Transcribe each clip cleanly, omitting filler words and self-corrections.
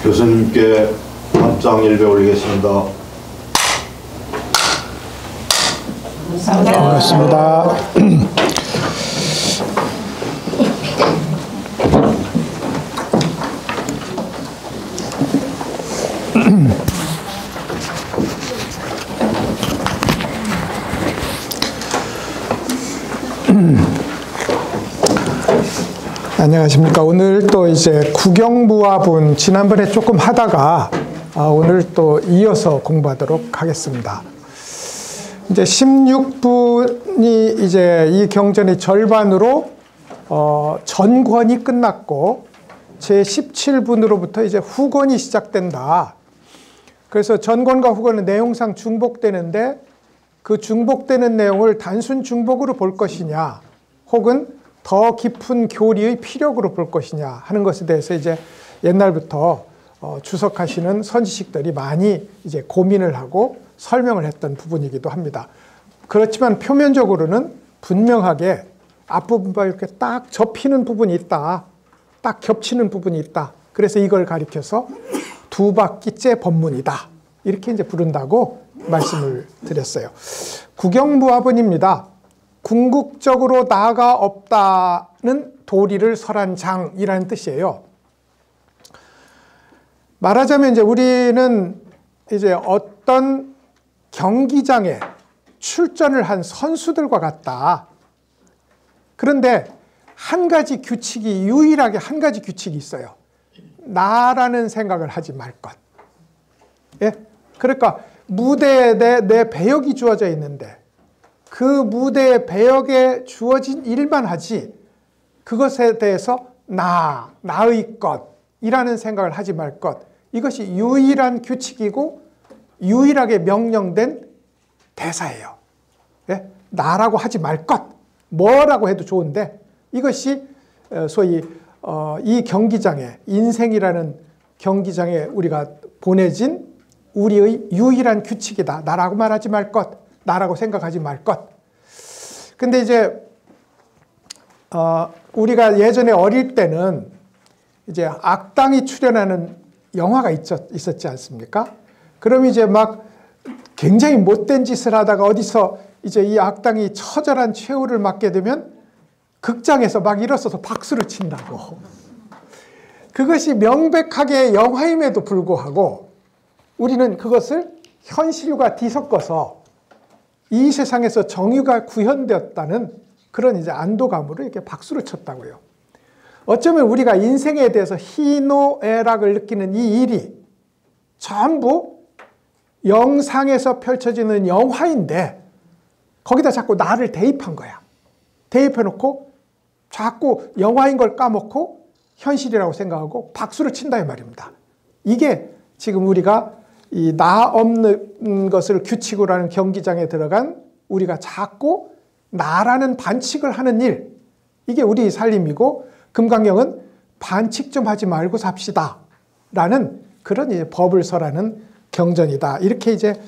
교수님께 합장 1배 올리겠습니다. 반갑습니다. 안녕하십니까. 오늘 또 이제 구경무화분 지난번에 조금 하다가 오늘 또 이어서 공부하도록 하겠습니다. 이제 16분이 이제 이 경전의 절반으로 전권이 끝났고 제 17분으로부터 이제 후권이 시작된다. 그래서 전권과 후권은 내용상 중복되는데 그 중복되는 내용을 단순 중복으로 볼 것이냐 혹은 더 깊은 교리의 피력으로 볼 것이냐 하는 것에 대해서 이제 옛날부터 주석하시는 선지식들이 많이 이제 고민을 하고 설명을 했던 부분이기도 합니다. 그렇지만 표면적으로는 분명하게 앞부분과 이렇게 딱 접히는 부분이 있다. 딱 겹치는 부분이 있다. 그래서 이걸 가리켜서 두 바퀴째 법문이다. 이렇게 이제 부른다고 말씀을 드렸어요. 구경무화분입니다. 궁극적으로 나가 없다는 도리를 설한 장이라는 뜻이에요. 말하자면 이제 우리는 이제 어떤 경기장에 출전을 한 선수들과 같다. 그런데 한 가지 규칙이, 유일하게 한 가지 규칙이 있어요. 나라는 생각을 하지 말 것. 예? 그러니까 무대에 내 배역이 주어져 있는데 그 무대의 배역에 주어진 일만 하지 그것에 대해서 나의 것이라는 생각을 하지 말 것. 이것이 유일한 규칙이고 유일하게 명령된 대사예요. 예? 나라고 하지 말 것. 뭐라고 해도 좋은데 이것이 소위 이 경기장에, 인생이라는 경기장에 우리가 보내진 우리의 유일한 규칙이다. 나라고 말하지 말 것. 나라고 생각하지 말 것. 근데 이제 우리가 예전에 어릴 때는 이제 악당이 출연하는 영화가 있었지 않습니까? 그럼 이제 막 굉장히 못된 짓을 하다가 어디서 이제 이 악당이 처절한 최후를 맞게 되면 극장에서 막 일어서서 박수를 친다고. 그것이 명백하게 영화임에도 불구하고 우리는 그것을 현실과 뒤섞어서 이 세상에서 정의가 구현되었다는 그런 이제 안도감으로 이렇게 박수를 쳤다고요. 어쩌면 우리가 인생에 대해서 희노애락을 느끼는 이 일이 전부 영상에서 펼쳐지는 영화인데 거기다 자꾸 나를 대입한 거야. 대입해놓고 자꾸 영화인 걸 까먹고 현실이라고 생각하고 박수를 친다 이 말입니다. 이게 지금 우리가 이 나 없는 것을 규칙으로 하는 경기장에 들어간 우리가 자꾸 나라는 반칙을 하는 일, 이게 우리 살림이고 금강경은 반칙 좀 하지 말고 삽시다 라는 그런 이제 법을 설하는 경전이다. 이렇게 이제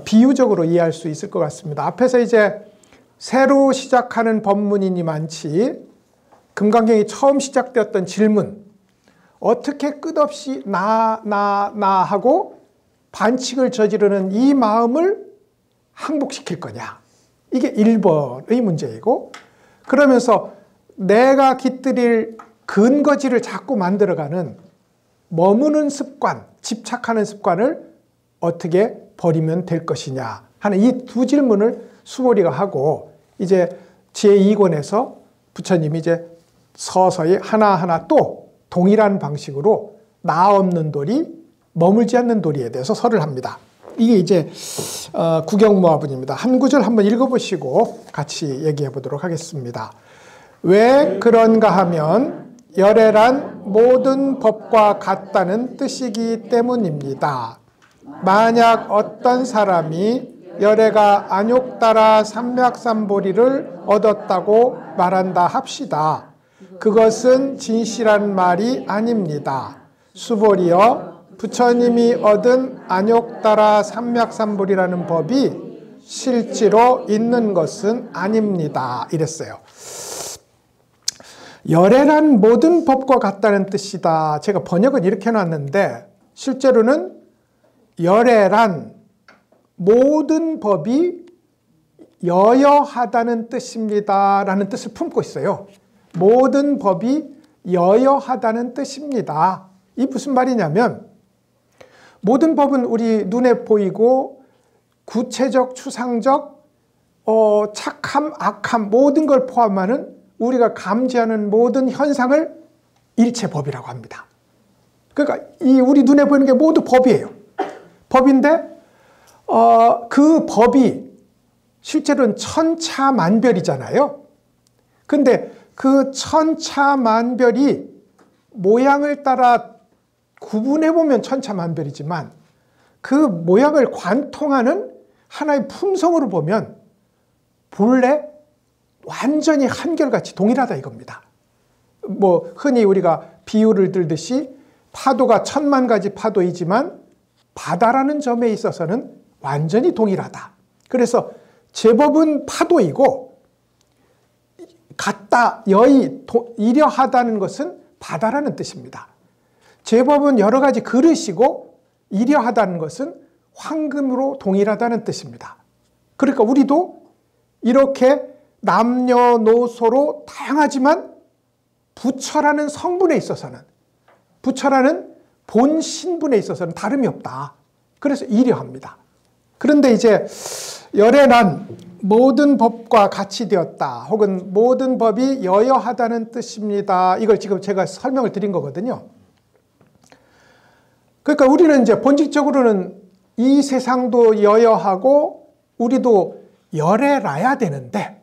비유적으로 이해할 수 있을 것 같습니다. 앞에서 이제 새로 시작하는 법문이니만치 금강경이 처음 시작되었던 질문, 어떻게 끝없이 나 하고 반칙을 저지르는 이 마음을 항복시킬 거냐. 이게 1번의 문제이고, 그러면서 내가 깃들일 근거지를 자꾸 만들어가는 머무는 습관, 집착하는 습관을 어떻게 버리면 될 것이냐 하는 이 두 질문을 수보리가 하고, 이제 제2권에서 부처님이 이제 서서히 하나하나 또 동일한 방식으로 나 없는 도리, 머물지 않는 도리에 대해서 설을 합니다. 이게 이제 구경무화분입니다. 한 구절 한번 읽어보시고 같이 얘기해 보도록 하겠습니다. 왜 그런가 하면 열애란 모든 법과 같다는 뜻이기 때문입니다. 만약 어떤 사람이 열애가 안욕따라 삼맥삼보리를 얻었다고 말한다 합시다. 그것은 진실한 말이 아닙니다. 수보리여, 부처님이 얻은 안욕따라 삼맥삼보리라는 법이 실제로 있는 것은 아닙니다. 이랬어요. 열애란 모든 법과 같다는 뜻이다. 제가 번역은 이렇게 해놨는데 실제로는 열애란 모든 법이 여여하다는 뜻입니다 라는 뜻을 품고 있어요. 모든 법이 여여하다는 뜻입니다. 이 무슨 말이냐면 모든 법은 우리 눈에 보이고 구체적, 추상적, 착함, 악함 모든 걸 포함하는 우리가 감지하는 모든 현상을 일체법이라고 합니다. 그러니까 이 우리 눈에 보이는 게 모두 법이에요. 법인데 그 법이 실제로는 천차만별이잖아요. 근데 그 천차만별이 모양을 따라 구분해보면 천차만별이지만 그 모양을 관통하는 하나의 품성으로 보면 본래 완전히 한결같이 동일하다 이겁니다. 뭐 흔히 우리가 비유를 들듯이 파도가 10,000,000가지 파도이지만 바다라는 점에 있어서는 완전히 동일하다. 그래서 제법은 파도이고 같다, 여의, 이려하다는 것은 바다라는 뜻입니다. 제법은 여러 가지 그릇이고 이려하다는 것은 황금으로 동일하다는 뜻입니다. 그러니까 우리도 이렇게 남녀노소로 다양하지만 부처라는 성분에 있어서는, 부처라는 본 신분에 있어서는 다름이 없다. 그래서 이려합니다. 그런데 이제 열애란 모든 법과 같이 되었다 혹은 모든 법이 여여하다는 뜻입니다. 이걸 지금 제가 설명을 드린 거거든요. 그러니까 우리는 이제 본질적으로는 이 세상도 여여하고 우리도 열애라야 되는데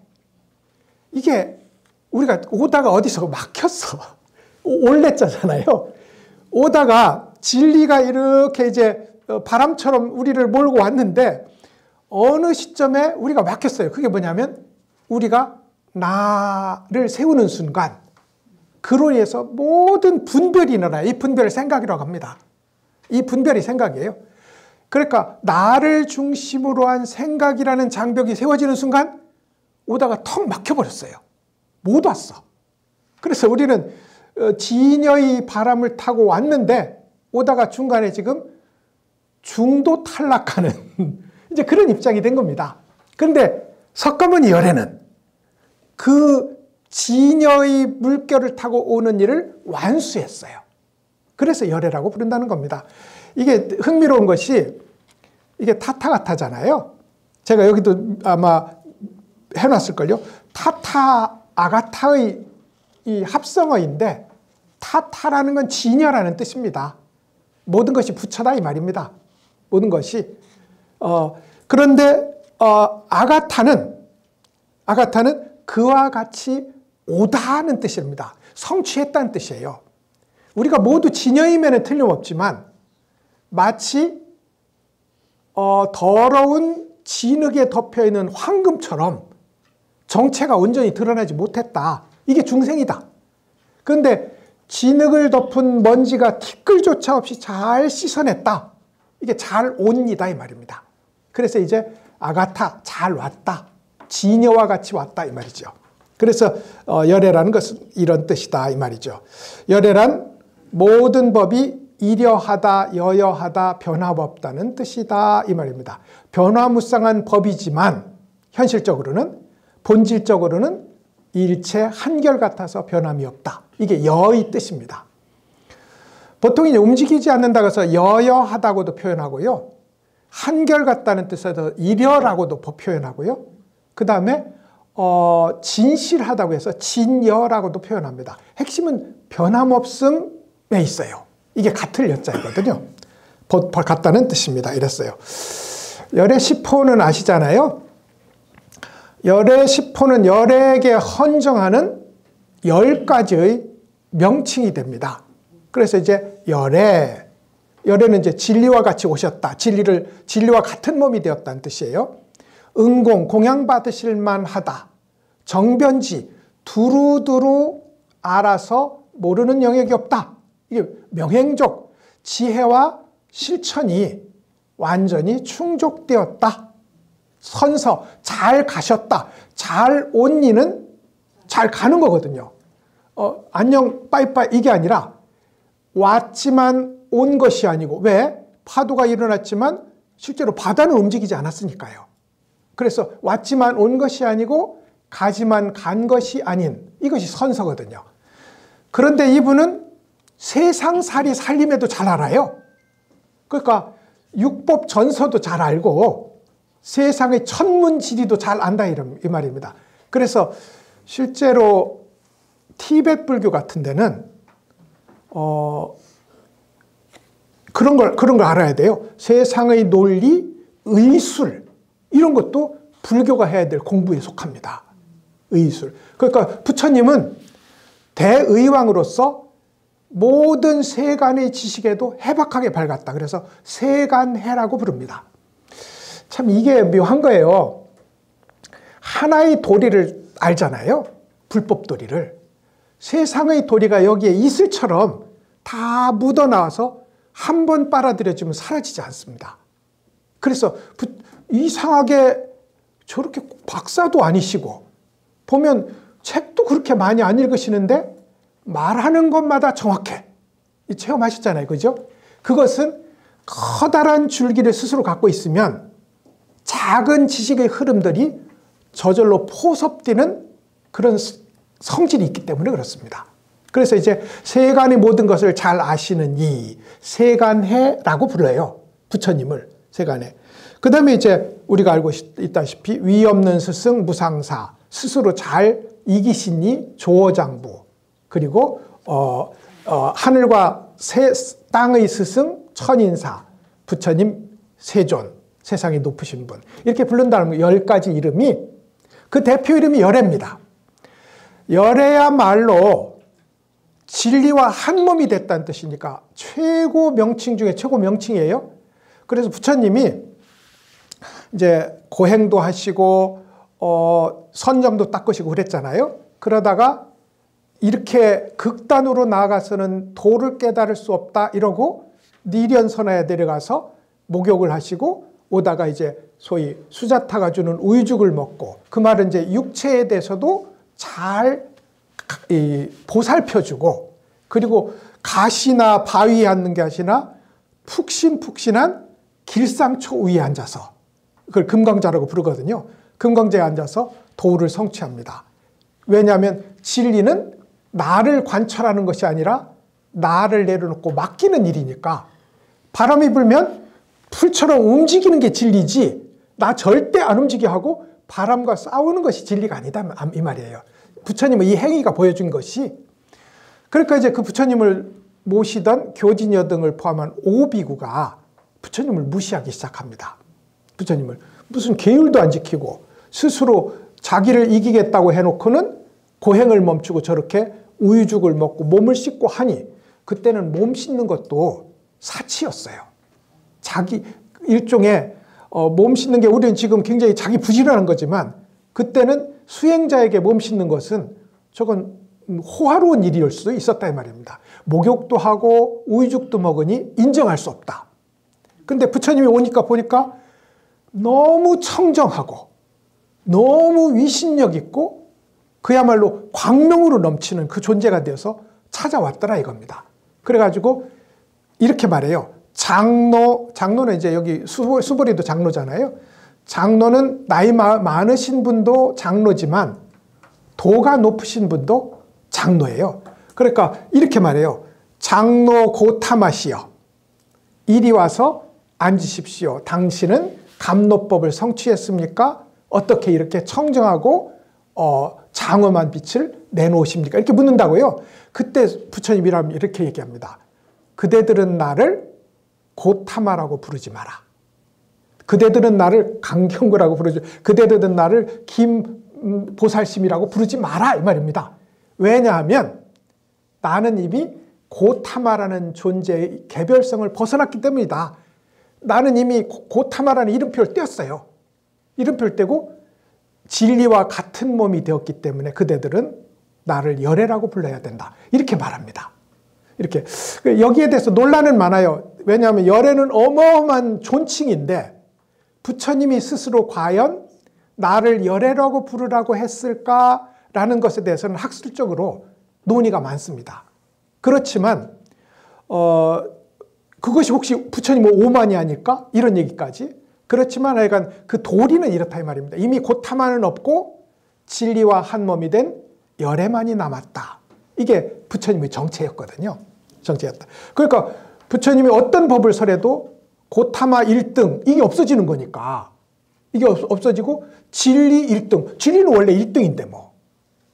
이게 우리가 오다가 어디서 막혔어. 올랬잖아요. 오다가 진리가 이렇게 이제 바람처럼 우리를 몰고 왔는데 어느 시점에 우리가 막혔어요. 그게 뭐냐면 우리가 나를 세우는 순간 그로 인해서 모든 분별이 일어나요. 이 분별을 생각이라고 합니다. 이 분별이 생각이에요. 그러니까 나를 중심으로 한 생각이라는 장벽이 세워지는 순간 오다가 턱 막혀버렸어요. 못 왔어. 그래서 우리는 진여의 바람을 타고 왔는데 오다가 중간에 지금 중도 탈락하는 이제 그런 입장이 된 겁니다. 그런데 석가모니 열애는 그 진여의 물결을 타고 오는 일을 완수했어요. 그래서 열애라고 부른다는 겁니다. 이게 흥미로운 것이 이게 타타가타잖아요. 제가 여기도 아마 해놨을걸요. 타타 아가타의 이 합성어인데 타타라는 건 진여라는 뜻입니다. 모든 것이 부처다 이 말입니다. 모든 것이. 그런데 아가타는 그와 같이 오다는 뜻입니다. 성취했다는 뜻이에요. 우리가 모두 진여이면 틀림없지만 마치 더러운 진흙에 덮여있는 황금처럼 정체가 온전히 드러나지 못했다. 이게 중생이다. 그런데 진흙을 덮은 먼지가 티끌조차 없이 잘 씻어냈다. 이게 잘 온이다 이 말입니다. 그래서 이제 아가타, 잘 왔다. 진여와 같이 왔다 이 말이죠. 그래서 열애라는 것은 이런 뜻이다 이 말이죠. 열애란 모든 법이 이려하다, 여여하다, 변함없다는 뜻이다 이 말입니다. 변화무쌍한 법이지만 현실적으로는 본질적으로는 일체 한결같아서 변함이 없다. 이게 여의 뜻입니다. 보통 이제 움직이지 않는다고 해서 여여하다고도 표현하고요. 한결같다는 뜻에서 이려라고도 표현하고요. 그 다음에 진실하다고 해서 진여라고도 표현합니다. 핵심은 변함없음에 있어요. 이게 같을 여자이거든요. 같다는 뜻입니다. 이랬어요. 열애 시포는 아시잖아요. 열애 시포는 열애에게 헌정하는 10가지의 명칭이 됩니다. 그래서 이제 열애는 이제 진리와 같이 오셨다. 진리와 같은 몸이 되었다는 뜻이에요. 응공, 공양받으실 만하다. 정변지, 두루두루 알아서 모르는 영역이 없다. 이게 명행적 지혜와 실천이 완전히 충족되었다. 선서, 잘 가셨다. 잘 온 이는 잘 가는 거거든요. 안녕, 빠이빠이 이게 아니라 왔지만 온 것이 아니고, 왜? 파도가 일어났지만 실제로 바다는 움직이지 않았으니까요. 그래서 왔지만 온 것이 아니고 가지만 간 것이 아닌, 이것이 선서거든요. 그런데 이분은 세상살이 살림에도 잘 알아요. 그러니까 육법 전서도 잘 알고 세상의 천문지리도 잘 안다 이 말입니다. 그래서 실제로 티베트 불교 같은 데는 그런 걸 알아야 돼요. 세상의 논리, 의술 이런 것도 불교가 해야 될 공부에 속합니다. 의술. 그러니까 부처님은 대의왕으로서 모든 세간의 지식에도 해박하게 밝았다. 그래서 세간해라고 부릅니다. 참 이게 묘한 거예요. 하나의 도리를 알잖아요. 불법 도리를. 세상의 도리가 여기에 이슬처럼 다 묻어나와서 한 번 빨아들여지면 사라지지 않습니다. 그래서 이상하게 저렇게 박사도 아니시고 보면 책도 그렇게 많이 안 읽으시는데 말하는 것마다 정확해. 체험하셨잖아요. 그죠? 그것은 커다란 줄기를 스스로 갖고 있으면 작은 지식의 흐름들이 저절로 포섭되는 그런 성질이 있기 때문에 그렇습니다. 그래서 이제 세간의 모든 것을 잘 아시는 이 세간해라고 불러요. 부처님을 세간해. 그 다음에 이제 우리가 알고 있다시피 위 없는 스승 무상사, 스스로 잘 이기시니 조어장부, 그리고 하늘과 땅의 스승 천인사, 부처님 세존, 세상이 높으신 분, 이렇게 부른다는 10가지 이름이, 그 대표 이름이 열애입니다. 열애야말로 진리와 한 몸이 됐다는 뜻이니까 최고 명칭 중에 최고 명칭이에요. 그래서 부처님이 이제 고행도 하시고 선정도 닦으시고 그랬잖아요. 그러다가 이렇게 극단으로 나아가서는 도를 깨달을 수 없다 이러고 니련선화에 내려가서 목욕을 하시고 오다가 이제 소위 수자타가 주는 우유죽을 먹고, 그 말은 이제 육체에 대해서도 잘 보살펴주고, 그리고 가시나 바위에 앉는 게 아니라 푹신푹신한 길상초 위에 앉아서, 그걸 금강자라고 부르거든요. 금강자에 앉아서 도를 성취합니다. 왜냐하면 진리는 나를 관찰하는 것이 아니라 나를 내려놓고 맡기는 일이니까, 바람이 불면 풀처럼 움직이는 게 진리지 나 절대 안 움직여 하고 바람과 싸우는 것이 진리가 아니다 이 말이에요. 부처님의 이 행위가 보여준 것이. 그러니까 이제 그 부처님을 모시던 교진여 등을 포함한 5비구가 부처님을 무시하기 시작합니다. 부처님을 무슨 계율도 안 지키고 스스로 자기를 이기겠다고 해놓고는 고행을 멈추고 저렇게 우유죽을 먹고 몸을 씻고 하니, 그때는 몸 씻는 것도 사치였어요. 자기 일종의 몸 씻는 게 우리는 지금 굉장히 자기 부지런한 거지만, 그때는 수행자에게 몸 씻는 것은 저건 호화로운 일일 수도 있었다 이 말입니다. 목욕도 하고 우유죽도 먹으니 인정할 수 없다. 근데 부처님이 오니까 보니까 너무 청정하고 너무 위신력 있고 그야말로 광명으로 넘치는 그 존재가 되어서 찾아왔더라 이겁니다. 그래가지고 이렇게 말해요. 장로는 이제 여기 수보리도 장로잖아요. 장로는 나이 많으신 분도 장로지만 도가 높으신 분도 장로예요. 그러니까 이렇게 말해요. 장로 고타마시여, 이리 와서 앉으십시오. 당신은 감로법을 성취했습니까? 어떻게 이렇게 청정하고 장엄한 빛을 내놓으십니까? 이렇게 묻는다고요. 그때 부처님이라면 이렇게 얘기합니다. 그대들은 나를 고타마라고 부르지 마라. 그대들은 나를 강경구라고 부르지, 그대들은 나를 김보살심이라고 부르지 마라 이 말입니다. 왜냐하면 나는 이미 고타마라는 존재의 개별성을 벗어났기 때문이다. 나는 이미 고타마라는 이름표를 떼었어요. 이름표를 떼고 진리와 같은 몸이 되었기 때문에 그대들은 나를 열애라고 불러야 된다. 이렇게 말합니다. 이렇게 여기에 대해서 논란은 많아요. 왜냐하면 열애는 어마어마한 존칭인데 부처님이 스스로 과연 나를 열애라고 부르라고 했을까라는 것에 대해서는 학술적으로 논의가 많습니다. 그렇지만 그것이 혹시 부처님 오만이 아닐까? 이런 얘기까지. 그렇지만 하여간 그 도리는 이렇다 이 말입니다. 이미 고타마는 없고 진리와 한 몸이 된 열애만이 남았다. 이게 부처님의 정체였거든요. 정체였다. 그러니까 부처님이 어떤 법을 설해도 고타마 1등 이게 없어지는 거니까 이게 없어지고 진리 1등. 진리는 원래 1등인데 뭐.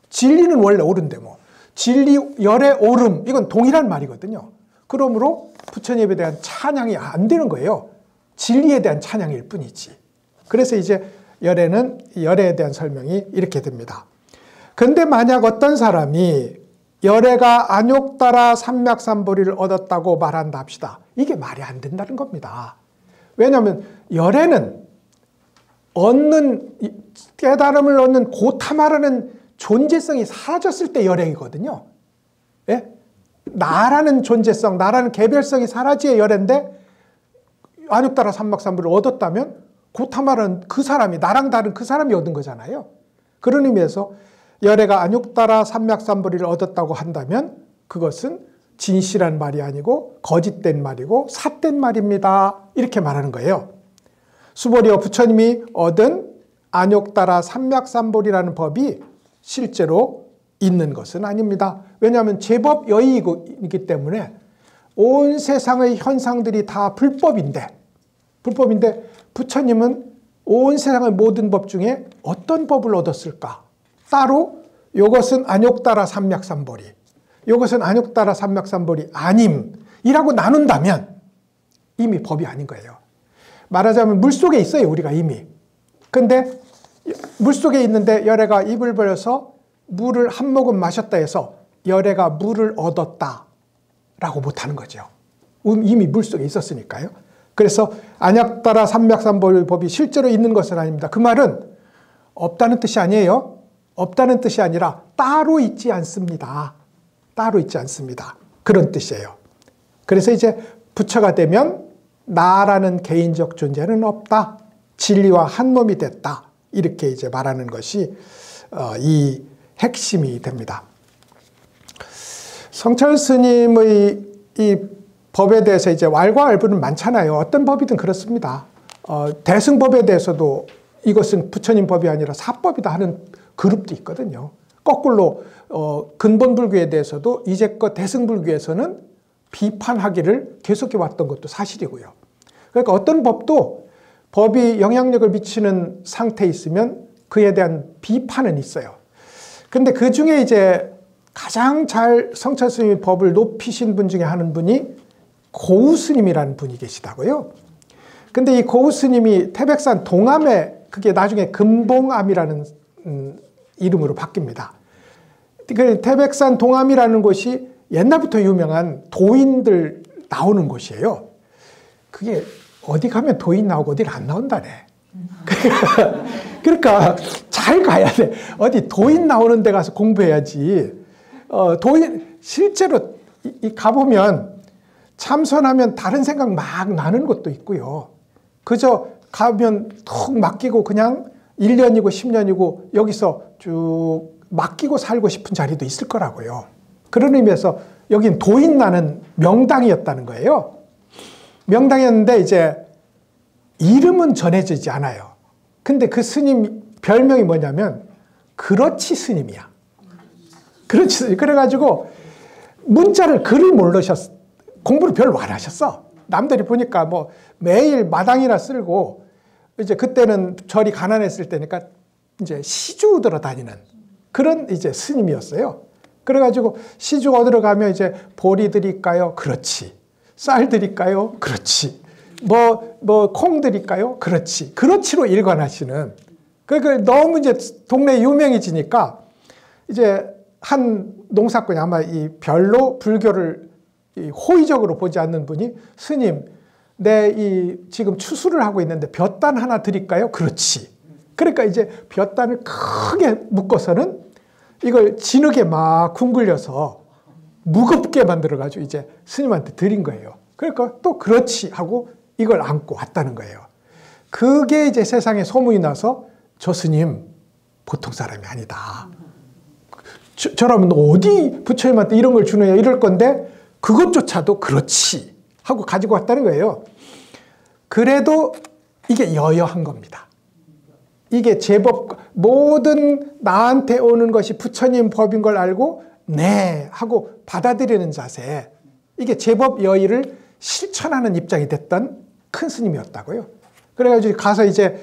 진리는 원래 옳은데 뭐. 진리 열애 옳음 이건 동일한 말이거든요. 그러므로 부처님에 대한 찬양이 안 되는 거예요. 진리에 대한 찬양일 뿐이지. 그래서 이제 열애에 대한 설명이 이렇게 됩니다. 근데 만약 어떤 사람이 열애가 안욕따라 삼맥삼보리를 얻었다고 말한다 합시다. 이게 말이 안 된다는 겁니다. 왜냐하면 열애는 깨달음을 얻는 고타마라는 존재성이 사라졌을 때 열애이거든요. 예? 나라는 존재성, 나라는 개별성이 사라지의 열애인데 안욕따라 삼맥삼보리를 얻었다면 고타마라는 그 사람이 나랑 다른 그 사람이 얻은 거잖아요. 그런 의미에서 열애가 안욕따라 삼맥삼보리를 얻었다고 한다면 그것은 진실한 말이 아니고 거짓된 말이고 삿된 말입니다. 이렇게 말하는 거예요. 수보리여 부처님이 얻은 안욕따라 삼맥삼보리라는 법이 실제로 있는 것은 아닙니다. 왜냐하면 제법 여의이기 때문에 온 세상의 현상들이 다 불법인데 부처님은 온 세상의 모든 법 중에 어떤 법을 얻었을까? 따로 이것은 안욕따라 삼맥삼보리, 이것은 안욕따라 삼맥삼보리 아님이라고 나눈다면 이미 법이 아닌 거예요. 말하자면 물속에 있어요, 우리가 이미. 근데 물속에 있는데 열애가 입을 벌려서 물을 한 모금 마셨다 해서 열애가 물을 얻었다 라고 못하는 거죠. 이미 물속에 있었으니까요. 그래서 안욕따라 삼맥삼보리 법이 실제로 있는 것은 아닙니다. 그 말은 없다는 뜻이 아니에요. 없다는 뜻이 아니라 따로 있지 않습니다. 따로 있지 않습니다. 그런 뜻이에요. 그래서 이제 부처가 되면 나라는 개인적 존재는 없다. 진리와 한 몸이 됐다. 이렇게 이제 말하는 것이 이 핵심이 됩니다. 성철 스님의 이 법에 대해서 이제 왈가왈부는 많잖아요. 어떤 법이든 그렇습니다. 대승법에 대해서도 이것은 부처님 법이 아니라 사법이다 하는 그룹도 있거든요. 거꾸로 근본불교에 대해서도 이제껏 대승불교에서는 비판하기를 계속해 왔던 것도 사실이고요. 그러니까 어떤 법도 법이 영향력을 미치는 상태에 있으면 그에 대한 비판은 있어요. 근데 그 중에 이제 가장 잘 성철 스님의 법을 높이신 분 중에 한 분이 고우 스님이라는 분이 계시다고요. 근데 이 고우 스님이 태백산 동암에 그게 나중에 금봉암이라는 이름으로 바뀝니다. 그 태백산 동암이라는 곳이 옛날부터 유명한 도인들 나오는 곳이에요. 그게 어디 가면 도인 나오고 어디를 안 나온다네. 그러니까 잘 가야 돼. 어디 도인 나오는 데 가서 공부해야지. 도인 실제로 가보면 참선하면 다른 생각 막 나는 것도 있고요. 그저 가면 툭 맡기고 그냥 1년이고 10년이고 여기서 쭉 맡기고 살고 싶은 자리도 있을 거라고요. 그런 의미에서 여긴 도인 나는 명당이었다는 거예요. 명당이었는데 이제 이름은 전해지지 않아요. 근데 그 스님 별명이 뭐냐면 그렇지 스님이야. 그렇지 스님. 그래가지고 문자를 글을 모르셨어. 공부를 별로 안 하셨어. 남들이 보니까 뭐 매일 마당이나 쓸고 이제 그때는 절이 가난했을 때니까 이제 시주 얻으러 다니는 그런 이제 스님이었어요. 그래가지고 시주 얻으러 가면 이제 보리 드릴까요? 그렇지. 쌀 드릴까요? 그렇지. 콩 드릴까요? 그렇지. 그렇지로 일관하시는. 그러니까 너무 이제 동네에 유명해지니까 이제 한 농사꾼이 아마 이 별로 불교를 호의적으로 보지 않는 분이 스님, 지금 추수를 하고 있는데 볕단 하나 드릴까요? 그렇지. 그러니까 이제 볕단을 크게 묶어서는 이걸 진흙에 막 쿵굴려서 무겁게 만들어가지고 이제 스님한테 드린 거예요. 그러니까 또 그렇지 하고 이걸 안고 왔다는 거예요. 그게 이제 세상에 소문이 나서 저 스님 보통 사람이 아니다. 저라면 어디 부처님한테 이런 걸 주느냐 이럴 건데 그것조차도 그렇지 하고 가지고 왔다는 거예요. 그래도 이게 여여한 겁니다. 이게 제법 모든 나한테 오는 것이 부처님 법인 걸 알고 네 하고 받아들이는 자세, 이게 제법 여의를 실천하는 입장이 됐던 큰 스님이었다고요. 그래가지고 가서 이제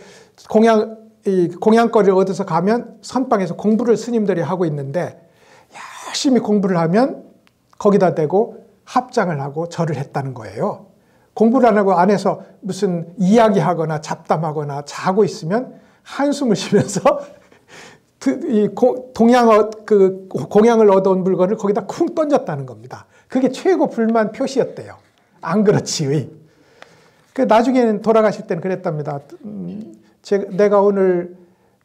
공양거리를 얻어서 가면 선방에서 공부를 스님들이 하고 있는데 열심히 공부를 하면 거기다 대고 합장을 하고 절을 했다는 거예요. 공부를 안 하고 안에서 무슨 이야기하거나 잡담하거나 자고 있으면 한숨을 쉬면서 공양을 얻어온 물건을 거기다 쿵 던졌다는 겁니다. 그게 최고 불만 표시였대요. 안 그렇지. 나중에는 돌아가실 때는 그랬답니다. 내가 오늘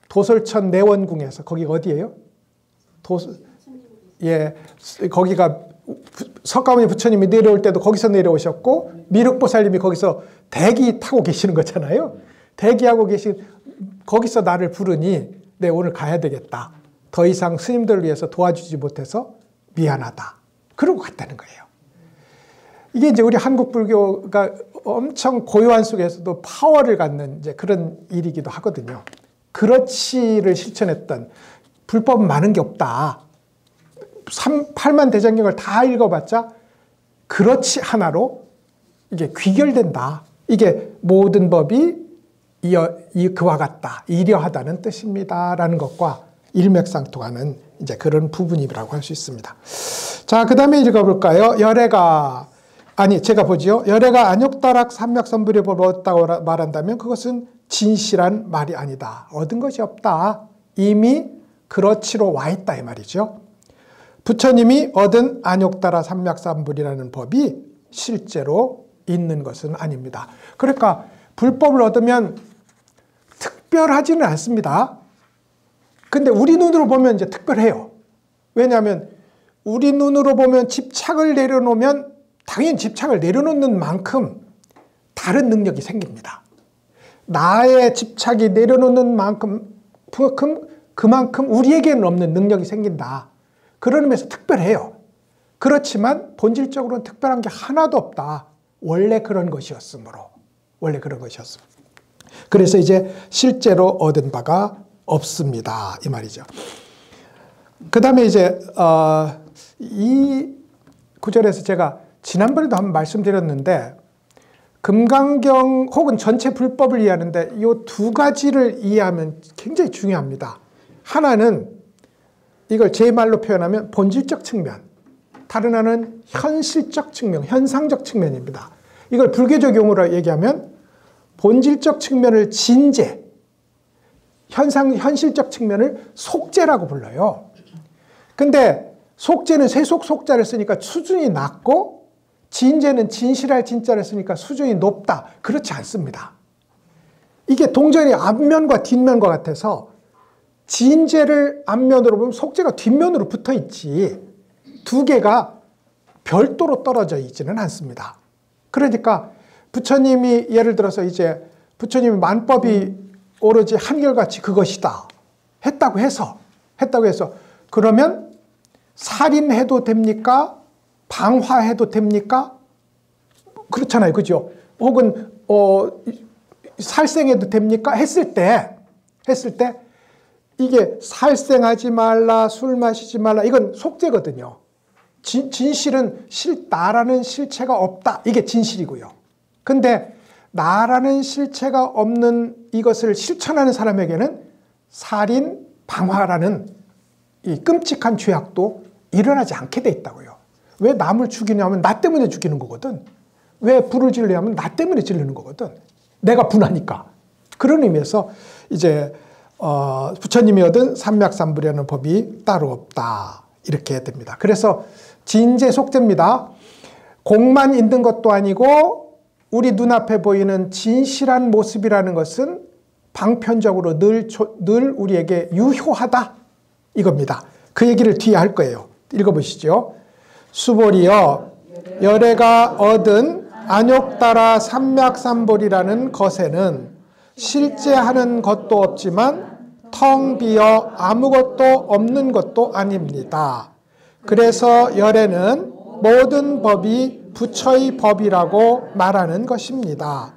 도솔천 내원궁에서, 거기가 어디예요? 거기가 석가모니 부처님이 내려올 때도 거기서 내려오셨고, 미륵보살님이 거기서 대기 타고 계시는 거잖아요. 대기하고 계신, 거기서 나를 부르니 내 오늘 가야 되겠다. 더 이상 스님들을 위해서 도와주지 못해서 미안하다. 그러고 갔다는 거예요. 이게 이제 우리 한국 불교가 엄청 고요한 속에서도 파워를 갖는 이제 그런 일이기도 하거든요. 그렇지를 실천했던, 불법은 많은 게 없다. 8만 대장경을 다 읽어봤자 그렇지 하나로 이게 귀결된다. 이게 모든 법이 그와 같다, 이려하다는 뜻입니다. 라는 것과 일맥상통하는 이제 그런 부분이라고 할 수 있습니다. 자, 그 다음에 읽어볼까요? 열애가 안욕다락 삼맥선불의법을 얻었다고 말한다면 그것은 진실한 말이 아니다. 얻은 것이 없다. 이미 그렇지로 와 있다 이 말이죠. 부처님이 얻은 안욕다락 삼맥선불이라는 법이 실제로 있는 것은 아닙니다. 그러니까 불법을 얻으면 특별하지는 않습니다. 근데 우리 눈으로 보면 이제 특별해요. 왜냐하면 우리 눈으로 보면 집착을 내려놓으면 당연히 집착을 내려놓는 만큼 다른 능력이 생깁니다. 나의 집착이 내려놓는 만큼 그만큼 우리에게는 없는 능력이 생긴다. 그런 의미에서 특별해요. 그렇지만 본질적으로는 특별한 게 하나도 없다. 원래 그런 것이었으므로. 그래서 이제 실제로 얻은 바가 없습니다. 이 말이죠. 그 다음에 이제 이 구절에서 제가 지난번에도 한번 말씀드렸는데, 금강경 혹은 전체 불법을 이해하는데 이 두 가지를 이해하면 굉장히 중요합니다. 하나는 이걸 제 말로 표현하면 본질적 측면, 다른 하나는 현실적 측면, 현상적 측면입니다. 이걸 불교적 용어로 얘기하면 본질적 측면을 진재, 현실적 측면을 속재라고 불러요. 근데 속재는 세속 속자를 쓰니까 수준이 낮고, 진재는 진실할 진자를 쓰니까 수준이 높다. 그렇지 않습니다. 이게 동전이 앞면과 뒷면과 같아서 진재를 앞면으로 보면 속재가 뒷면으로 붙어 있지, 두 개가 별도로 떨어져 있지는 않습니다. 그러니까 부처님이 예를 들어서 이제 부처님이 만법이 오로지 한결같이 그것이다 했다고 해서 그러면 살인해도 됩니까? 방화해도 됩니까? 그렇잖아요. 그죠? 혹은 살생해도 됩니까? 했을 때 이게 살생하지 말라, 술 마시지 말라, 이건 속죄거든요. 진실은 나라는 실체가 없다. 이게 진실이고요. 근데 나라는 실체가 없는 이것을 실천하는 사람에게는 살인, 방화라는 이 끔찍한 죄악도 일어나지 않게 돼 있다고요. 왜 남을 죽이냐면 나 때문에 죽이는 거거든. 왜 불을 지르냐면 나 때문에 지르는 거거든. 내가 분하니까. 그런 의미에서 이제 부처님이 얻은 삼맥삼불이라는 법이 따로 없다. 이렇게 됩니다. 그래서 진재 속죄입니다. 공만 있는 것도 아니고 우리 눈앞에 보이는 진실한 모습이라는 것은 방편적으로 늘 우리에게 유효하다. 이겁니다. 그 얘기를 뒤에 할 거예요. 읽어보시죠. 수보리여, 열애가 얻은 안욕다라 삼맥삼불이라는 것에는 실제하는 것도 없지만 텅 비어 아무것도 없는 것도 아닙니다. 그래서 열애는 모든 법이 부처의 법이라고 말하는 것입니다.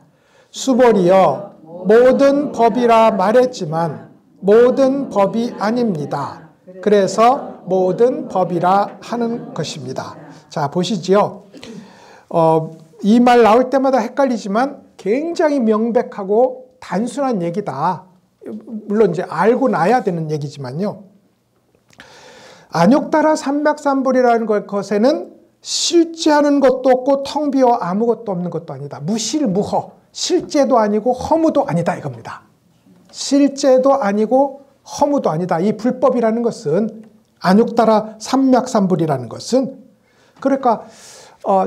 수보리여, 모든 법이라 말했지만 모든 법이 아닙니다. 그래서 모든 법이라 하는 것입니다. 자, 보시지요. 이 말 나올 때마다 헷갈리지만 굉장히 명백하고 단순한 얘기다. 물론 이제 알고 나야 되는 얘기지만요. 안욕따라 삼백삼불이라는 것에는 실제하는 것도 없고 텅 비어 아무것도 없는 것도 아니다. 무실무허, 실제도 아니고 허무도 아니다 이겁니다. 실제도 아니고 허무도 아니다. 이 불법이라는 것은, 안욕따라 삼맥삼불이라는 것은, 그러니까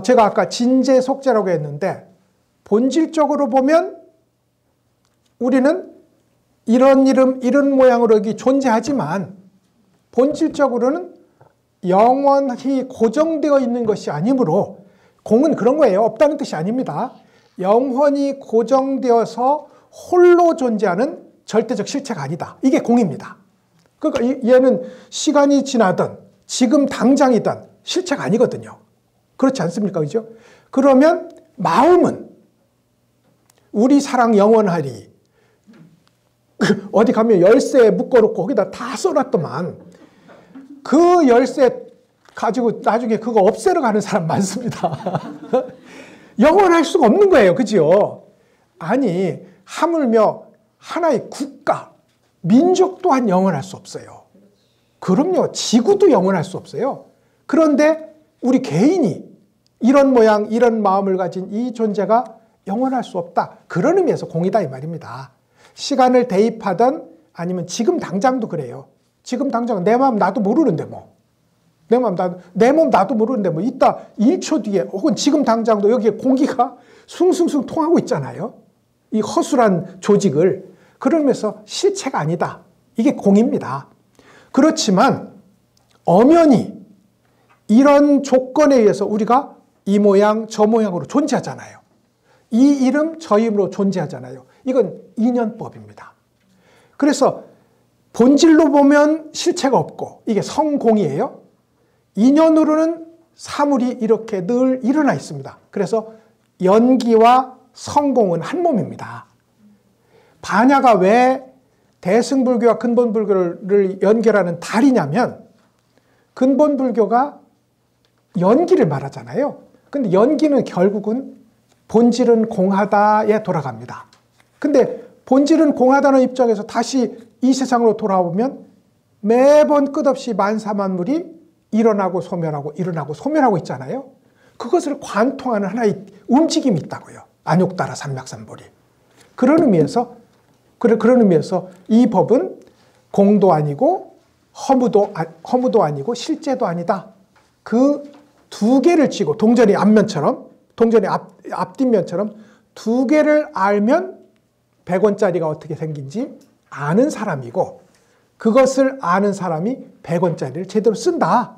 제가 아까 진제속죄라고 했는데 본질적으로 보면 우리는 이런 이름 이런 모양으로 여기 존재하지만 본질적으로는 영원히 고정되어 있는 것이 아니므로, 공은 그런 거예요. 없다는 뜻이 아닙니다. 영원히 고정되어서 홀로 존재하는 절대적 실체가 아니다. 이게 공입니다. 그러니까 얘는 시간이 지나든 지금 당장이든 실체가 아니거든요. 그렇지 않습니까? 그죠? 그러면 마음은 우리 사랑 영원하리. 어디 가면 열쇠 묶어놓고 거기다 다 써놨더만 그 열쇠 가지고 나중에 그거 없애러 가는 사람 많습니다. 영원할 수가 없는 거예요. 그죠? 아니, 하물며 하나의 국가, 민족 또한 영원할 수 없어요. 그럼요. 지구도 영원할 수 없어요. 그런데 우리 개인이 이런 모양, 이런 마음을 가진 이 존재가 영원할 수 없다. 그런 의미에서 공이다 이 말입니다. 시간을 대입하든 아니면 지금 당장도 그래요. 지금 당장 내 마음 나도 모르는데 뭐. 내 몸 나도 모르는데 뭐 이따 1초 뒤에 혹은 지금 당장도 여기에 공기가 숭숭숭 통하고 있잖아요. 이 허술한 조직을. 그러면서 실체가 아니다. 이게 공입니다. 그렇지만 엄연히 이런 조건에 의해서 우리가 이 모양 저 모양으로 존재하잖아요. 이 이름 저 이름으로 존재하잖아요. 이건 인연법입니다. 그래서 본질로 보면 실체가 없고 이게 성공이에요. 인연으로는 사물이 이렇게 늘 일어나 있습니다. 그래서 연기와 성공은 한 몸입니다. 반야가 왜 대승불교와 근본불교를 연결하는 달이냐면 근본불교가 연기를 말하잖아요. 근데 연기는 결국은 본질은 공하다에 돌아갑니다. 근데 본질은 공하다는 입장에서 다시 이 세상으로 돌아오면 매번 끝없이 만사만물이 일어나고 소멸하고 일어나고 소멸하고 있잖아요. 그것을 관통하는 하나의 움직임이 있다고요. 안욕따라 삼맥삼불이. 그런 의미에서 이 법은 공도 아니고 허무도 아니고 실제도 아니다. 그 두 개를 쥐고 동전이 앞뒷면처럼 두 개를 알면 100원짜리가 어떻게 생긴지 아는 사람이고 그것을 아는 사람이 100원짜리를 제대로 쓴다.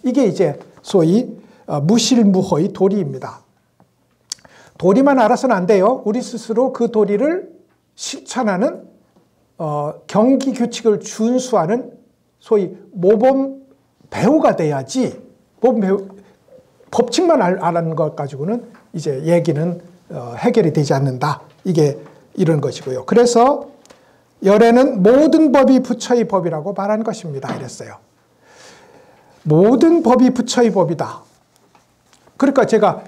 이게 이제 소위 무실무허의 도리입니다. 도리만 알아서는 안 돼요. 우리 스스로 그 도리를 실천하는 경기 규칙을 준수하는 소위 모범 배우가 돼야지 법칙만 아는 것 가지고는 이제 얘기는 해결이 되지 않는다. 이게 이런 것이고요. 그래서 열애는 모든 법이 부처의 법이라고 말한 것입니다. 이랬어요. 모든 법이 부처의 법이다. 그러니까 제가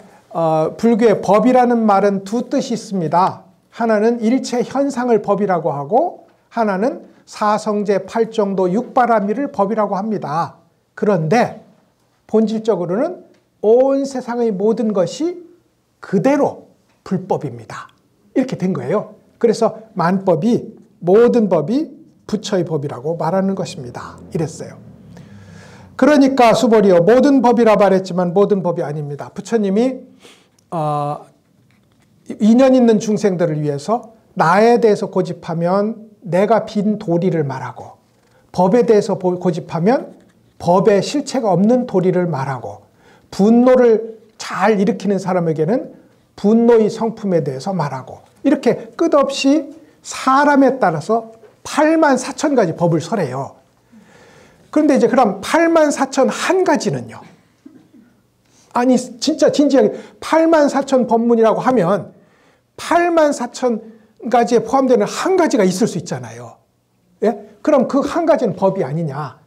불교의 법이라는 말은 두 뜻이 있습니다. 하나는 일체 현상을 법이라고 하고 하나는 사성제 팔정도 육바라밀을 법이라고 합니다. 그런데 본질적으로는 온 세상의 모든 것이 그대로 불법입니다. 이렇게 된 거예요. 그래서 만법이 모든 법이 부처의 법이라고 말하는 것입니다. 이랬어요. 그러니까 수보리여 모든 법이라 말했지만 모든 법이 아닙니다. 부처님이 인연 있는 중생들을 위해서 나에 대해서 고집하면 내가 빈 도리를 말하고 법에 대해서 고집하면 법에 실체가 없는 도리를 말하고 분노를 잘 일으키는 사람에게는 분노의 성품에 대해서 말하고 이렇게 끝없이 사람에 따라서 84,000가지 법을 설해요. 그런데 이제 그럼 84,001가지는요. 아니 진짜 진지하게 84,000 법문이라고 하면 84,000가지에 포함되는 한 가지가 있을 수 있잖아요. 예? 그럼 그 한 가지는 법이 아니냐?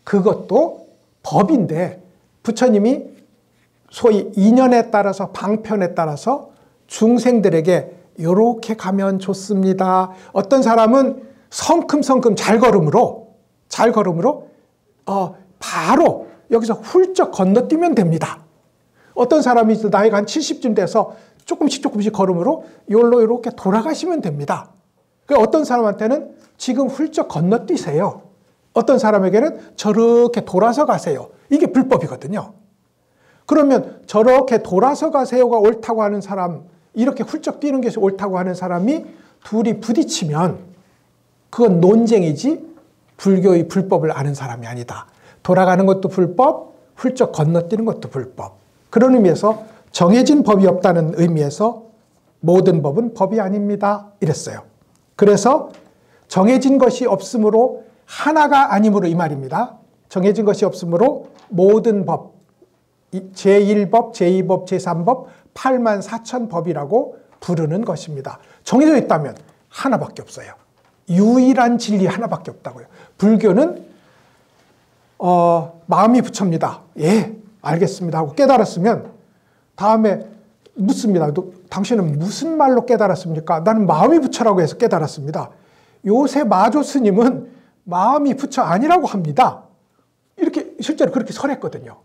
그것도 법인데 부처님이 소위 인연에 따라서 방편에 따라서 중생들에게 이렇게 가면 좋습니다. 어떤 사람은 성큼성큼 잘 걸음으로 바로 여기서 훌쩍 건너뛰면 됩니다. 어떤 사람이 나이가 한 70쯤 돼서 조금씩 걸음으로 요로 이렇게 돌아가시면 됩니다. 어떤 사람한테는 지금 훌쩍 건너뛰세요. 어떤 사람에게는 저렇게 돌아서 가세요. 이게 불법이거든요. 그러면 저렇게 돌아서 가세요가 옳다고 하는 사람, 이렇게 훌쩍 뛰는 것이 옳다고 하는 사람이 둘이 부딪히면 그건 논쟁이지 불교의 불법을 아는 사람이 아니다. 돌아가는 것도 불법, 훌쩍 건너뛰는 것도 불법. 그런 의미에서 정해진 법이 없다는 의미에서 모든 법은 법이 아닙니다. 이랬어요. 그래서 정해진 것이 없으므로 하나가 아니므로 이 말입니다. 정해진 것이 없으므로 모든 법, 제1법, 제2법, 제3법, 84,000 법이라고 부르는 것입니다. 정해져 있다면 하나밖에 없어요. 유일한 진리 하나밖에 없다고요. 불교는 마음이 부처입니다. 예, 알겠습니다 하고 깨달았으면 다음에 묻습니다. 당신은 무슨 말로 깨달았습니까? 나는 마음이 부처라고 해서 깨달았습니다. 요새 마조 스님은 마음이 부처 아니라고 합니다. 이렇게 실제로 그렇게 설했거든요.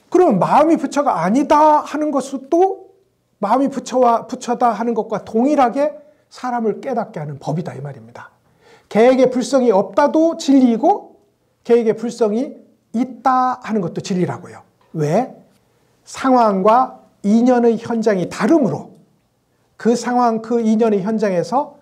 그러면 마음이 부처가 아니다 하는 것도 마음이 부처다 하는 것과 동일하게 사람을 깨닫게 하는 법이다 이 말입니다. 개에게 불성이 없다도 진리이고 개에게 불성이 있다 하는 것도 진리라고요. 왜? 상황과 인연의 현장이 다르므로 그 상황, 그 인연의 현장에서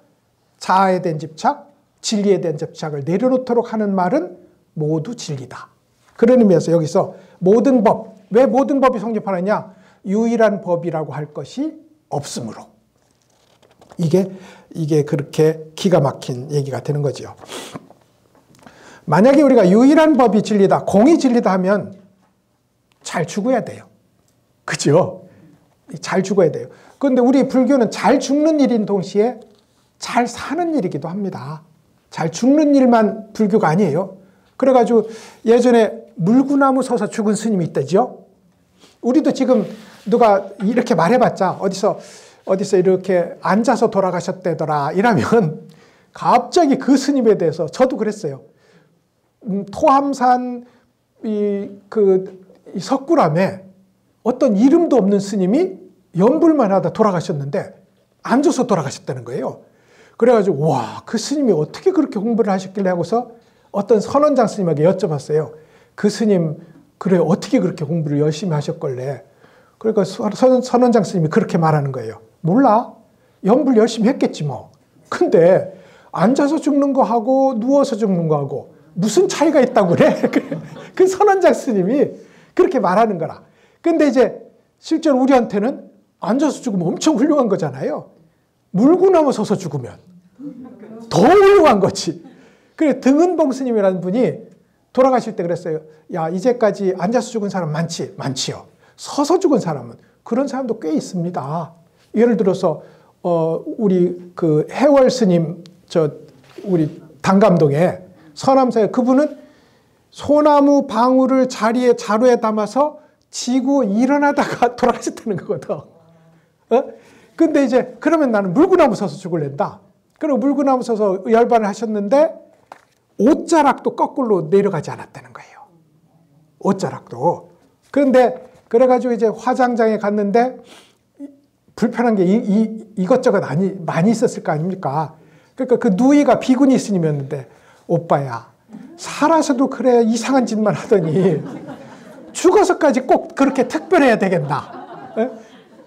자아에 대한 집착, 진리에 대한 집착을 내려놓도록 하는 말은 모두 진리다. 그런 의미에서 여기서 모든 법, 왜 모든 법이 성립하느냐? 유일한 법이라고 할 것이 없으므로. 이게 그렇게 기가 막힌 얘기가 되는 거죠. 만약에 우리가 유일한 법이 진리다, 공이 진리다 하면 잘 죽어야 돼요. 그죠? 잘 죽어야 돼요. 그런데 우리 불교는 잘 죽는 일인 동시에 잘 사는 일이기도 합니다. 잘 죽는 일만 불교가 아니에요. 그래가지고 예전에 물구나무 서서 죽은 스님이 있다죠. 우리도 지금 누가 이렇게 말해봤자 어디서 이렇게 앉아서 돌아가셨대더라 이러면 갑자기 그 스님에 대해서 저도 그랬어요. 토함산 이 석굴암에 어떤 이름도 없는 스님이 연불만 하다 돌아가셨는데 앉아서 돌아가셨다는 거예요. 그래가지고 와, 그 스님이 어떻게 그렇게 공부를 하셨길래 하고서 어떤 선원장 스님에게 여쭤봤어요. 그 스님 그래 어떻게 그렇게 공부를 열심히 하셨길래. 그러니까 선원장 스님이 그렇게 말하는 거예요. 몰라. 연불 열심히 했겠지 뭐. 근데 앉아서 죽는 거하고 누워서 죽는 거하고 무슨 차이가 있다고 그래? 그 선원장 스님이 그렇게 말하는 거라. 근데 이제 실제로 우리한테는 앉아서 죽으면 엄청 훌륭한 거잖아요. 물구나무 서서 죽으면 더 훌륭한 거지. 그래 등은봉 스님이라는 분이 돌아가실 때 그랬어요. 야, 이제까지 앉아서 죽은 사람 많지요. 서서 죽은 사람은 그런 사람도 꽤 있습니다. 예를 들어서 우리 그 해월 스님 우리 당감동에 서남사에 그분은 소나무 방울을 자루에 담아서 지고 일어나다가 돌아가셨다는 거거든. 근데 이제 그러면 나는 물구나무 서서 죽을랜다. 그리고 물구나무 서서 열반을 하셨는데 옷자락도 거꾸로 내려가지 않았다는 거예요. 옷자락도. 그런데 그래가지고 이제 화장장에 갔는데 불편한 게 이것저것 많이 있었을 거 아닙니까? 그러니까 그 누이가 비구니 스님이었는데 오빠야 살아서도 그래 이상한 짓만 하더니 죽어서까지 꼭 그렇게 특별해야 되겠나? 에?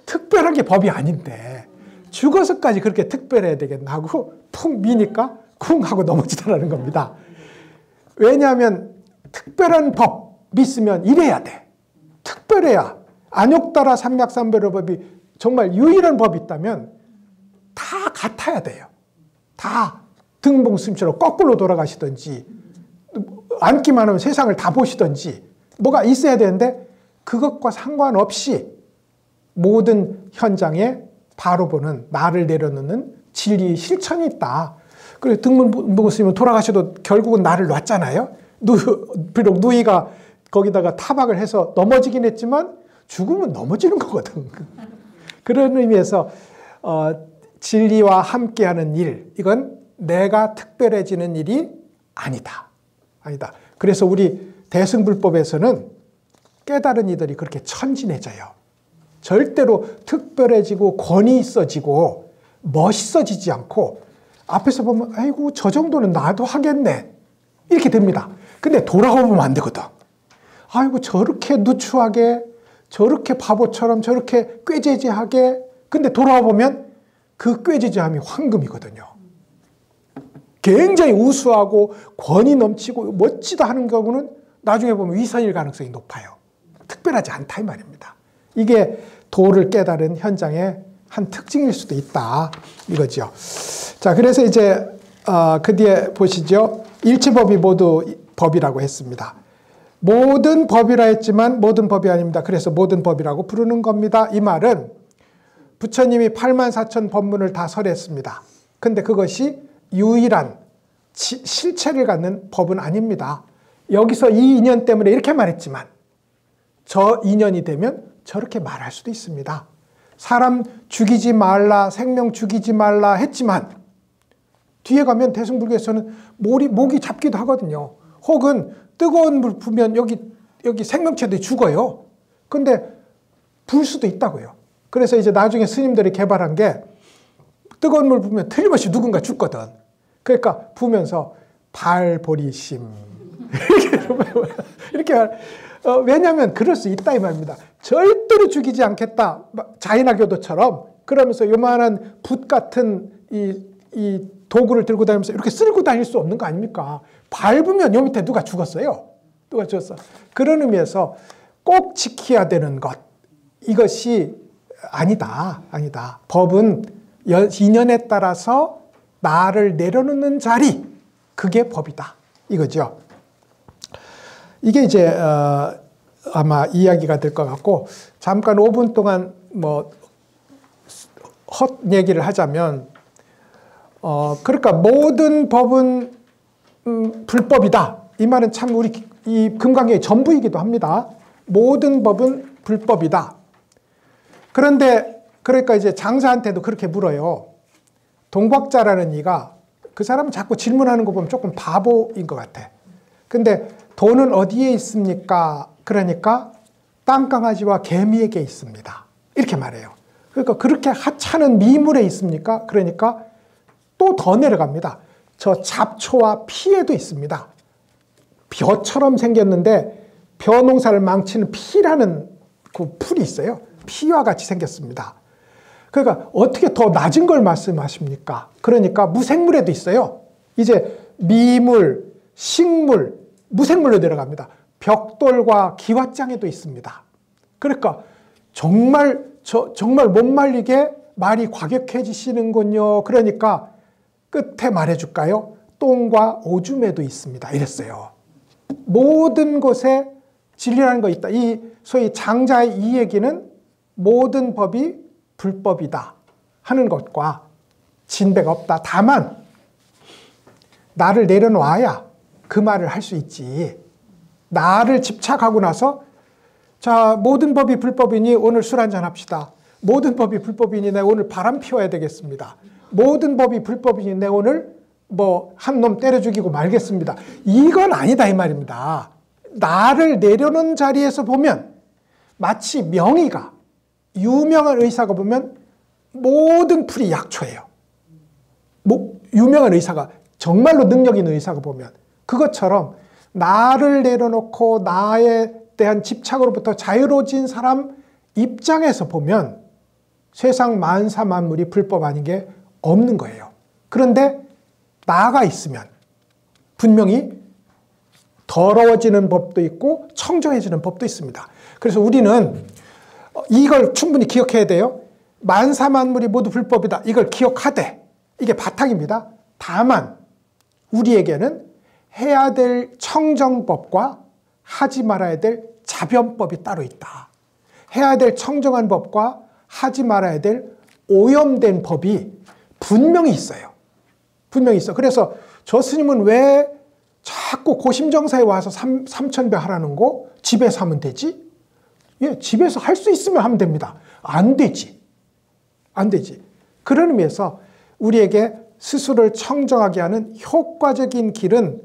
특별한 게 법이 아닌데 죽어서까지 그렇게 특별해야 되겠나 하고 푹 미니까 쿵 하고 넘어지더라는 겁니다. 왜냐하면 특별한 법 믿으면 이래야 돼. 특별해야 안욕따라 삼맥삼배로법이 정말 유일한 법이 있다면 다 같아야 돼요. 다 등봉스님처럼 거꾸로 돌아가시든지 앉기만 하면 세상을 다 보시든지 뭐가 있어야 되는데 그것과 상관없이 모든 현장에 바로 보는, 나를 내려놓는 진리의 실천이 있다. 그래서 등문부 스님은 돌아가셔도 결국은 나를 놨잖아요. 비록 누이가 거기다가 타박을 해서 넘어지긴 했지만 죽으면 넘어지는 거거든. 그런 의미에서 진리와 함께하는 일, 이건 내가 특별해지는 일이 아니다. 아니다. 그래서 우리 대승불법에서는 깨달은 이들이 그렇게 천진해져요. 절대로 특별해지고 권위 있어지고 멋있어지지 않고 앞에서 보면 아이고 저 정도는 나도 하겠네 이렇게 됩니다. 근데 돌아가 보면 안 되거든. 아이고 저렇게 누추하게, 저렇게 바보처럼, 저렇게 꾀죄죄하게. 근데 돌아와 보면 그 꾀죄죄함이 황금이거든요. 굉장히 우수하고 권위 넘치고 멋지다 하는 경우는 나중에 보면 위선일 가능성이 높아요. 특별하지 않다 이 말입니다. 이게 도를 깨달은 현장의 한 특징일 수도 있다 이거죠. 자, 그래서 이제 그 뒤에 보시죠. 일체법이 모두 법이라고 했습니다. 모든 법이라 했지만 모든 법이 아닙니다. 그래서 모든 법이라고 부르는 겁니다. 이 말은 부처님이 84,000 법문을 다 설했습니다. 근데 그것이 유일한 실체를 갖는 법은 아닙니다. 여기서 이 인연 때문에 이렇게 말했지만 저 인연이 되면 저렇게 말할 수도 있습니다. 사람 죽이지 말라, 생명 죽이지 말라 했지만 뒤에 가면 대승불교에서는 목이 잡기도 하거든요. 혹은 뜨거운 물 부으면 여기 생명체들이 죽어요. 근데 불 수도 있다고요. 그래서 이제 나중에 스님들이 개발한 게 뜨거운 물 부으면 틀림없이 누군가 죽거든. 그러니까 부으면서 발보리심 이렇게 왜냐하면 그럴 수 있다 이 말입니다. 절대로 죽이지 않겠다. 자인하교도처럼 그러면서 요만한 붓 같은 이 도구를 들고 다니면서 이렇게 쓸고 다닐 수 없는 거 아닙니까? 밟으면 요 밑에 누가 죽었어요. 누가 죽었어. 그런 의미에서 꼭 지켜야 되는 것. 이것이 아니다. 아니다. 법은 인연에 따라서 나를 내려놓는 자리. 그게 법이다. 이거죠. 이게 이제 아마 이야기가 될 것 같고 잠깐 5분 동안 뭐 헛 얘기를 하자면 그러니까 모든 법은 불법이다. 이 말은 참 우리 이 금강경의 전부이기도 합니다. 모든 법은 불법이다. 그런데 그러니까 이제 장사한테도 그렇게 물어요. 동박자라는 이가 그 사람은 자꾸 질문하는 거 보면 조금 바보인 것 같아. 근데 돈은 어디에 있습니까? 그러니까 땅강아지와 개미에게 있습니다. 이렇게 말해요. 그러니까 그렇게 하찮은 미물에 있습니까? 그러니까 또 더 내려갑니다. 저 잡초와 피에도 있습니다. 벼처럼 생겼는데 벼 농사를 망치는 피라는 그 풀이 있어요. 피와 같이 생겼습니다. 그러니까 어떻게 더 낮은 걸 말씀하십니까? 그러니까 무생물에도 있어요. 이제 미물, 식물, 무생물로 내려갑니다. 벽돌과 기왓장에도 있습니다. 그러니까 정말 못 말리게 말이 과격해지시는군요. 그러니까 끝에 말해줄까요? 똥과 오줌에도 있습니다. 이랬어요. 모든 곳에 진리라는 거 있다. 이 소위 장자의 이 얘기는 모든 법이 불법이다 하는 것과 진배가 없다. 다만 나를 내려놓아야 그 말을 할 수 있지. 나를 집착하고 나서 자, 모든 법이 불법이니 오늘 술 한잔 합시다. 모든 법이 불법이니 내가 오늘 바람 피워야 되겠습니다. 모든 법이 불법이니 내가 오늘 뭐 한 놈 때려 죽이고 말겠습니다. 이건 아니다 이 말입니다. 나를 내려놓은 자리에서 보면 마치 명의가 유명한 의사가 보면 모든 풀이 약초예요. 유명한 의사가 정말로 능력 있는 의사가 보면 그것처럼 나를 내려놓고 나에 대한 집착으로부터 자유로워진 사람 입장에서 보면 세상 만사 만물이 불법 아닌 게 없는 거예요. 그런데 나가 있으면 분명히 더러워지는 법도 있고 청정해지는 법도 있습니다. 그래서 우리는 이걸 충분히 기억해야 돼요. 만사 만물이 모두 불법이다. 이걸 기억하되 이게 바탕입니다. 다만 우리에게는 해야 될 청정법과 하지 말아야 될 자변법이 따로 있다. 해야 될 청정한 법과 하지 말아야 될 오염된 법이 분명히 있어요. 분명히 있어. 그래서 저 스님은 왜 자꾸 고심정사에 와서 삼천배 하라는 거 집에서 하면 되지? 예, 집에서 할 수 있으면 하면 됩니다. 안 되지. 안 되지. 그런 의미에서 우리에게 스스로를 청정하게 하는 효과적인 길은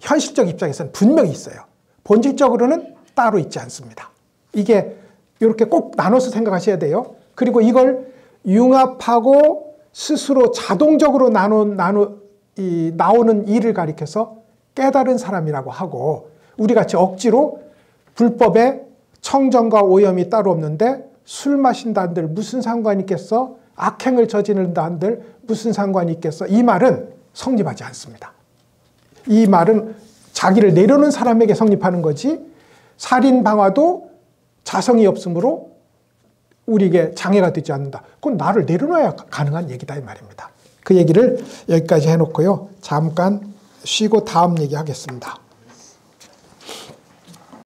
현실적 입장에서는 분명히 있어요. 본질적으로는 따로 있지 않습니다. 이게 이렇게 꼭 나눠서 생각하셔야 돼요. 그리고 이걸 융합하고 스스로 자동적으로 나오는 일을 가리켜서 깨달은 사람이라고 하고, 우리같이 억지로 불법에 청정과 오염이 따로 없는데 술 마신다 한들 무슨 상관이 있겠어? 악행을 저지른다 한들 무슨 상관이 있겠어? 이 말은 성립하지 않습니다. 이 말은 자기를 내려놓은 사람에게 성립하는 거지, 살인방화도 자성이 없으므로 우리에게 장애가 되지 않는다. 그건 나를 내려놔야 가능한 얘기다 이 말입니다. 그 얘기를 여기까지 해놓고요. 잠깐 쉬고 다음 얘기하겠습니다.